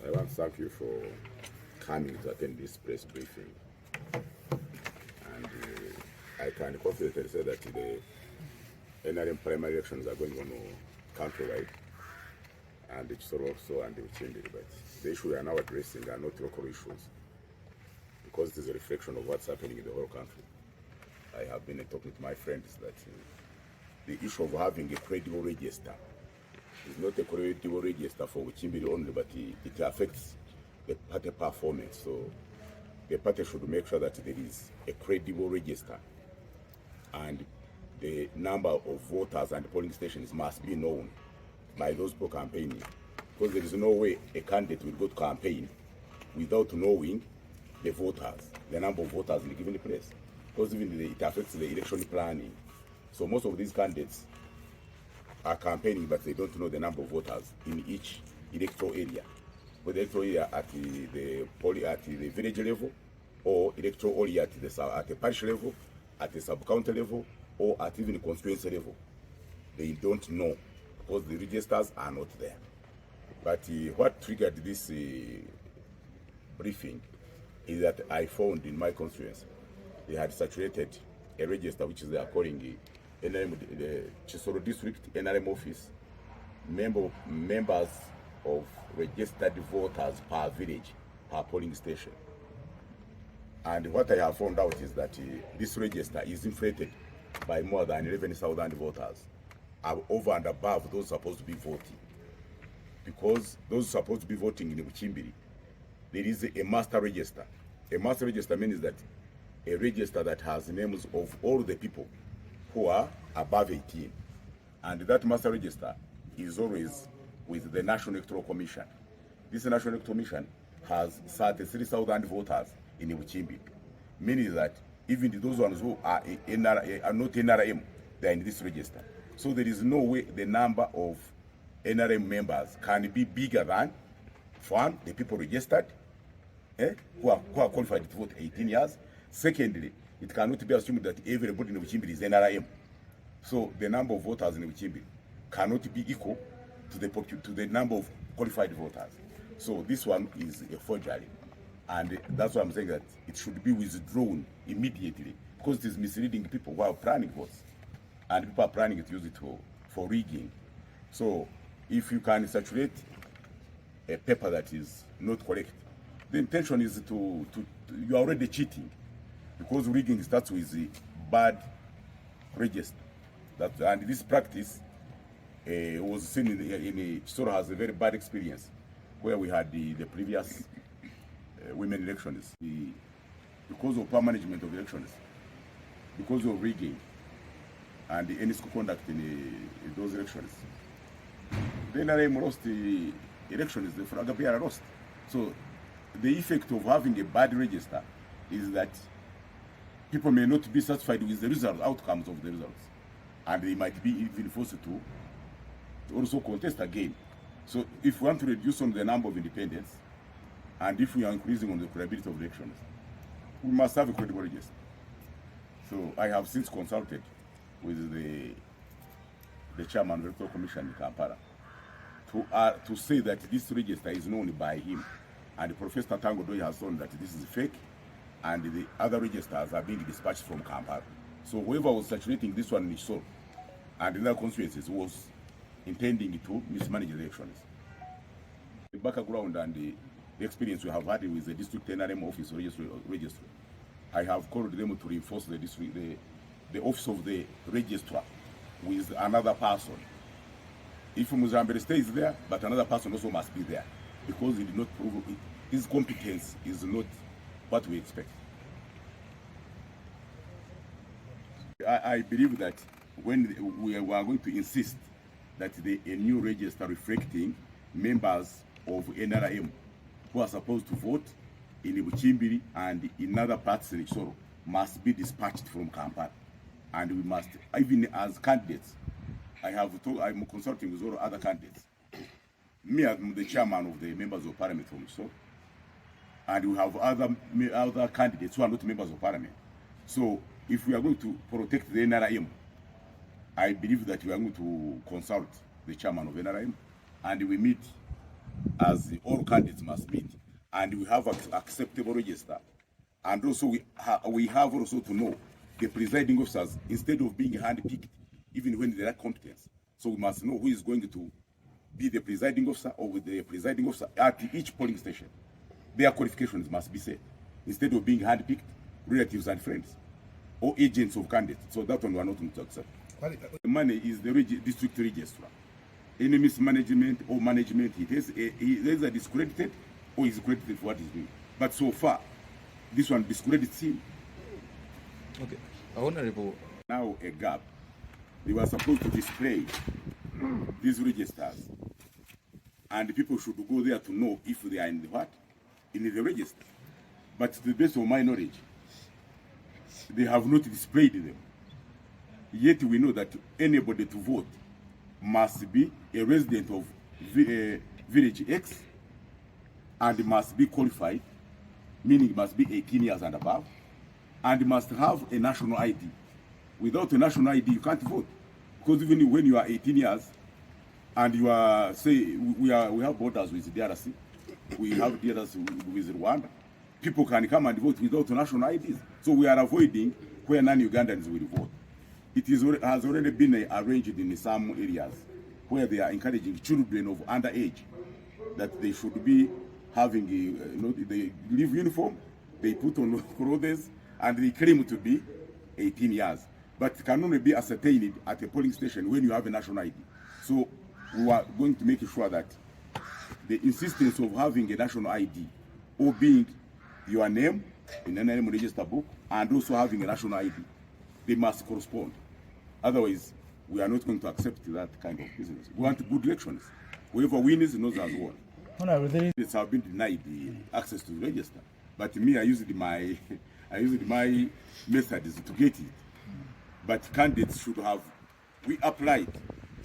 I want to thank you for coming to attend this press briefing. And I can confidently say that the NRM primary elections are going on countrywide, and it's also and Bukimbiri, but the issue we are now addressing are not local issues, because it is a reflection of what's happening in the whole country. I have been talking to my friends that the issue of having a credible register is not a credible register for Bukimbiri only, but it affects the party performance. So the party should make sure that there is a credible register, and the number of voters and polling stations must be known by those people campaigning, because there is no way a candidate will go to campaign without knowing the voters, the number of voters in a given place, because even it affects the election planning. So most of these candidates are campaigning, but they don't know the number of voters in each electoral area, whether electoral area at the village level, or electoral area at the parish level, at the sub-county level, or at even the constituency level. They don't know, because the registers are not there. But what triggered this briefing is that I found in my constituency they had saturated a register which they are calling the Kisoro District NRM office, members of registered voters per village, per polling station. And what I have found out is that this register is inflated by more than 11,000 voters, over and above those supposed to be voting. Because those supposed to be voting in Bukimbiri, there is a master register. A master register means that a register that has names of all the people who are above 18. And that master register is always with the National Electoral Commission. This National Electoral Commission has 33,000 voters in Bukimbiri, meaning that even those ones who are not NRM, they are in this register. So there is no way the number of NRM members can be bigger than, one, the people registered, who are qualified to vote 18 years. Secondly, it cannot be assumed that everybody in Bukimbiri is NRM. So the number of voters in Bukimbiri cannot be equal to the number of qualified voters. So this one is a forgery. And that's why I'm saying that it should be withdrawn immediately, because it is misleading people who are planning votes. And people are planning to use it for rigging. So if you can saturate a paper that is not correct, the intention is you are already cheating, because rigging starts with the bad register. And this practice was seen in Kisoro has a very bad experience, where we had the previous women elections, because of poor management of elections, because of rigging and the NSCO conduct in those elections. The NRM lost the elections, the Fragapia lost. So the effect of having a bad register is that people may not be satisfied with the outcomes of the results, and they might be even forced to also contest again. So if we want to reduce on the number of independents, and if we are increasing on the credibility of elections, we must have a credible register. So I have since consulted with the chairman of the Electoral Commission in Kampala to say that this register is known by him, and Professor Tango Doi has shown that this is fake, and the other registers are being dispatched from Kampala. So whoever was saturating this one in Kisoro and in other constituencies was intending to mismanage the elections. The background and the experience we have had with the district NRM office registry, I have called them to reinforce the office of the registrar with another person. If Muzambere stays there, but another person also must be there, because he did not prove it. His competence is not what we expect. I believe that when we are going to insist that a new register reflecting members of NRM who are supposed to vote in Bukimbiri and in other parts in Kisoro must be dispatched from Kampala. And we must, even as candidates, I'm consulting with all other candidates. Me, I'm the chairman of the members of parliament from Kisoro, and we have other candidates who are not members of parliament. So if we are going to protect the NRM, I believe that we are going to consult the chairman of NRM, and we meet as all candidates must meet, and we have an acceptable register, and also we have also to know the presiding officers instead of being handpicked, even when they lack competence. So we must know who is going to be the presiding officer or the presiding officer at each polling station. Their qualifications must be set instead of being handpicked, relatives and friends or agents of candidates. So that one we are not going to accept. The money is the district registrar. Any mismanagement or management, it is either discredited or is credited for what he's doing. But so far, this one discredits him. Okay, Honorable. Now a gap. They were supposed to display these registers, and people should go there to know if they are in the what? In the register. But to the best of my knowledge, they have not displayed them. Yet we know that anybody to vote must be a resident of village X and must be qualified, meaning must be 18 years and above, and must have a national ID. Without a national ID, you can't vote. Because even when you are 18 years and you are, say, we have borders with DRC, we have borders with Rwanda, people can come and vote without national IDs. So we are avoiding where non-Ugandans will vote. It has already been arranged in some areas where they are encouraging children of underage that they should be having they leave uniform, they put on clothes, and they claim to be 18 years. But it can only be ascertained at a polling station when you have a national ID. So we are going to make sure that the insistence of having a national ID or being your name in an NRM register book and also having a national ID, they must correspond. Otherwise, we are not going to accept that kind of business. We want good elections. Whoever wins knows as well. It's have been denied the access to the register, but me, I used my methods to get it. But candidates should have, we applied,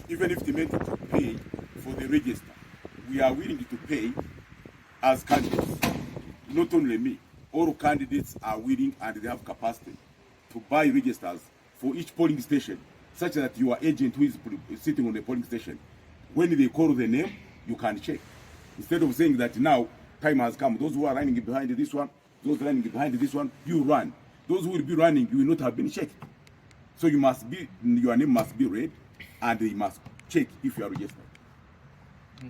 even if they meant to pay for the register, we are willing to pay as candidates. Not only me, all candidates are willing and they have capacity to buy registers for each polling station, such that your agent who is sitting on the polling station, when they call the name, you can check. Instead of saying that now time has come, those who are running behind this one, those running behind this one, you run. Those who will be running, you will not have been checked. So you must be, your name must be read, and they must check if you are registered.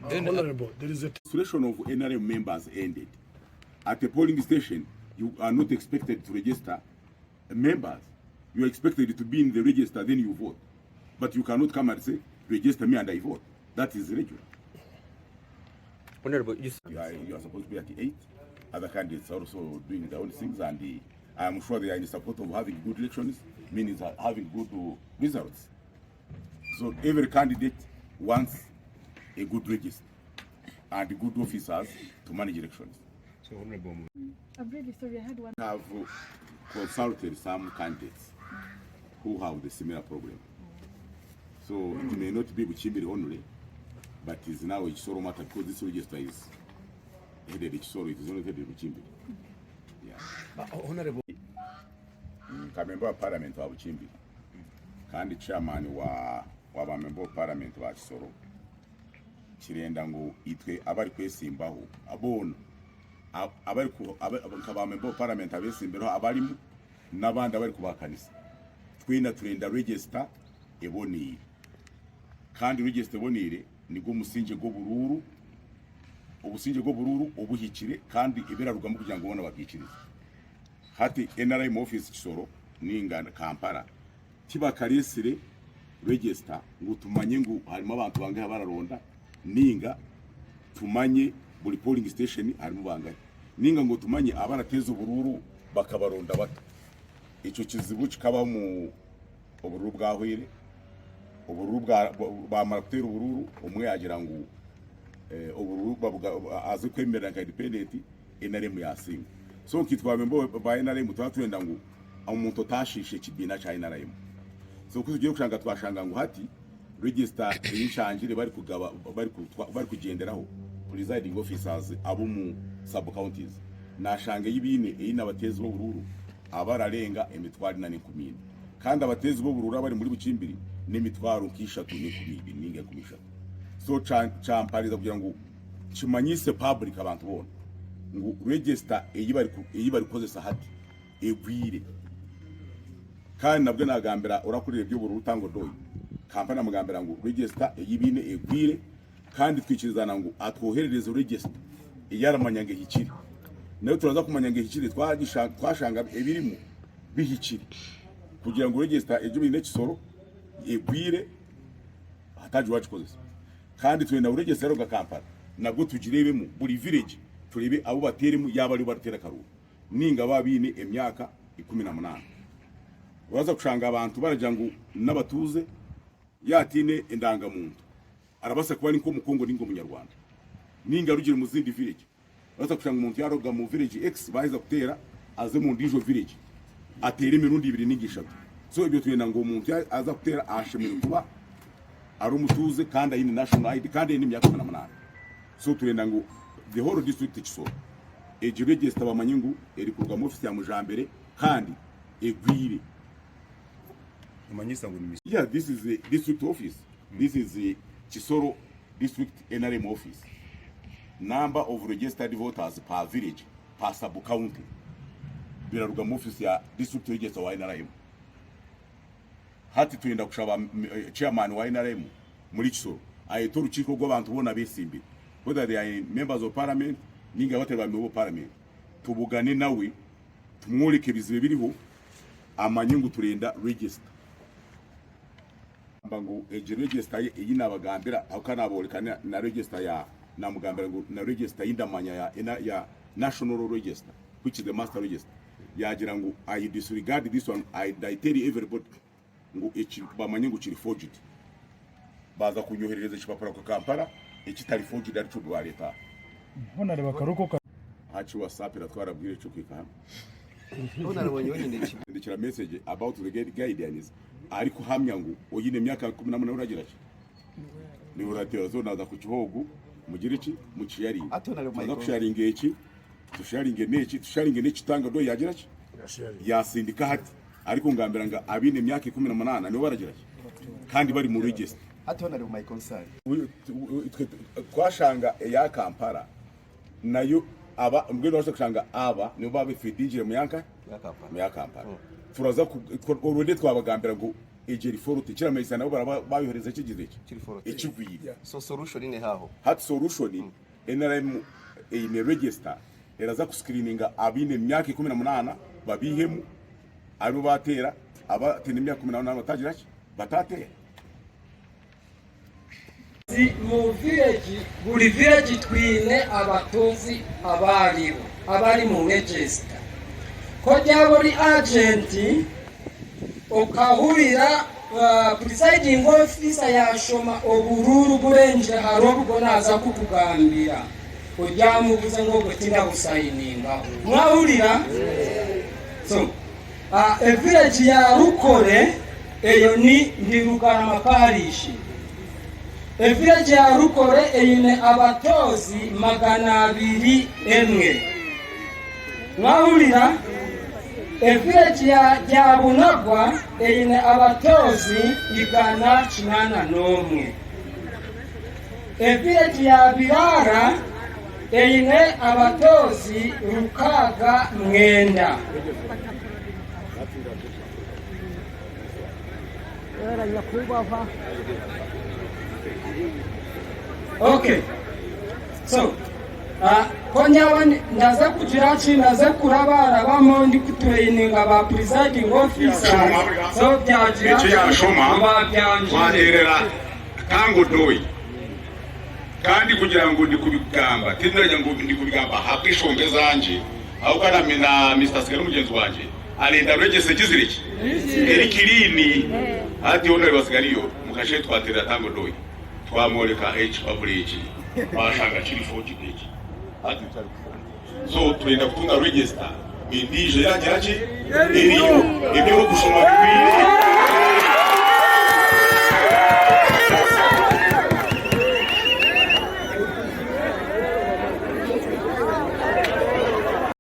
Honorable, there is a registration of NRM members ended. At a polling station, you are not expected to register members. You are expected to be in the register, then you vote. But you cannot come and say, register me and I vote. That is irregular. Honorable, you are supposed to be at the 8. Other candidates are also doing their own things, and I am sure they are in support of having good elections, meaning having good results. So every candidate wants a good register and good officers to manage elections. So, Honorable, I'm really sorry, I had one. I have consulted some candidates who have the similar problem. So it may not be Bukimbiri only, but it is now a Kisoro matter because this register is headed Kisoro, it is only headed Bukimbiri. Yeah. Honorable. Member of Parliament wa Bukimbiri kandi chairman wa member of Parliament wa Kisoro kirenda ngo itwe abari kwesimbaho abona abari ku abakaba member of Parliament abesimbeho abarimu nabandi abari kubakanisa twina turenda register ebonire kandi register ebonire nigo musinje go bururu obusinje go bururu obuhikire kandi iberaruga mu kugira ngo ubona bakikiriza hati NRM office Kisoro ninga Kampala kiba karesire register ngo tumanye ngo harimo abantu bangahe bararonda ninga tumanye buri polling station harimo bangahe ninga ngo tumanye abarateza ubururu bakabaronda bato ico kizibu kikaba mu ubururu bwahwire ubururu bwa maraptero ubururu umwe yagira ngo ubururu azi kwemera nka independent NRM yasinga so kitwa membo ba NRM twatwenda ngo umuntu tashishe kibina cha NRM so kuzugiye kushanga twashanga ngo hati register y'inshangire bari kugaba bari kugenderaho presiding officers abo mu sub counties nashange y'ibine y'inabateza b'ubururu abararenga emitwari na 10 kandi abateza b'ubururu bari muri Bukimbiri n'imitwaro nk'ishatu n'ikubiri ninge kumishatu so champariza kugira ngo kimanyise public abantu bona ngo register iyi bari koze sahati egwire kandi nabwo nagambira urakurire by'uburu rutango doyi kampani amugambira ngo register eyibine egwire kandi twikirizana ngo atwoherereze register iyaramanyange hikiri nayo turaza kumanyange hikiri twashanga ebirimo bihikiri kugira ngo register ejo bine Kisoro egwire hataje wachikozesa kandi twenda register ro gakampani nabwo tugirebemo buri village turebe abo bateremo yaba ari batera karuru ninga babine emyaka 18 uraza kushanga abantu baragira ngo n'abatuze yatine indangamuntu arabasa kuba niko mukongo ningo munyarwanda ninga rugire mu zindi village uraza kushanga umuntu yaroga mu village X bahiza kutera aze mu ndijo village atere imirundi 2 n'igishatu so ibyo twenda ngo umuntu aza kutera ashimira kuba ari umutuze kandi ayine national ID kandi ayine imyaka 18 so turenda ngo the whole district Kisoro ejo register bamanyingu eri kurwa mu office ya mujambere kandi egwire umanyisa ngo ni yeah, this is the district office. This is the Kisoro District NRM office. Number of registered voters per village per sub county biraruga mu office ya district register wa NRM. Hati twenda kushaba chairman wa NRM muri Kisoro ayeto rukiko rw'abantu bona besimbi whether they are members of parliament ninga bateba mu parliament tubugane nawe tumwoleke bizibe biriho amanyungu turenda register mbango eje register iyi nabagambira akanaborekana na register ya namugambira ngo na register y'indamanya ya national register which is the master register yagira ngo I disregard this one. I tell everybody ngo echi bamanyungu kiri forged baza kunyoherereza chipapura kwa Kampala ekitali forged ari cyo bwa leta hona reba karuko hachi WhatsApp la twarabwire cyo kwikana hona rwonye ndikira message about the guidance ariko hamya ngo oyine myaka 18 uragira ki ni uratera zo naza ku kihogo mugire ki mu kiyari aza kusharinga iki tusharinge neki tanga do yagira ki yasindika hati ariko ngambira nga abine myaka 18 nibo baragira ki kandi bari mu register atona ari my concern kwashanga ya Kampala nayo aba mbwe no kushanga aba nibo babe fidinjire mu yanka ya Kampala turaza already twabagambira ngo ejeri forute kira mayisa nabo bayohereza kigize ikigwiye so solution ine haho hat solution NRM in register eraza ku screeninga abine myaka 18 babihemu abo batera abatene imyaka 18 batagira ki batatera mu village buri village twine abatozi abari mu register ko byabori agent okahurira presiding officer yashoma obururu burenje harobwo naza kukugambira ujyamubuze ngo gutinda gusayininga mwahurira so a village ya Rukore eyo ni Ndirugana parish village ya Rukore eyine abatozi 201 mwahurira village ya Bunagwa eyine abatozi 181 village ya Birara eyine abatozi 69 okay so konyawa ndaza kugira naza kurabara bamo ndi kutraininga ba presiding officer so byagira twaterera kango doyi kandi kugira ngo ndi kubigamba tindiranya ngo ndi kubigamba hakishombe zanje aho kana mina Mr. Sigaro mugenzi wanje alenda register kiziriki erikilini ati ono basigariyo mukashe twaterera tango doyi twamoreka H public bashanga kiri 40 page ati so twenda kutunga register indije yagira ki iriyo ibyo gushoma bibiri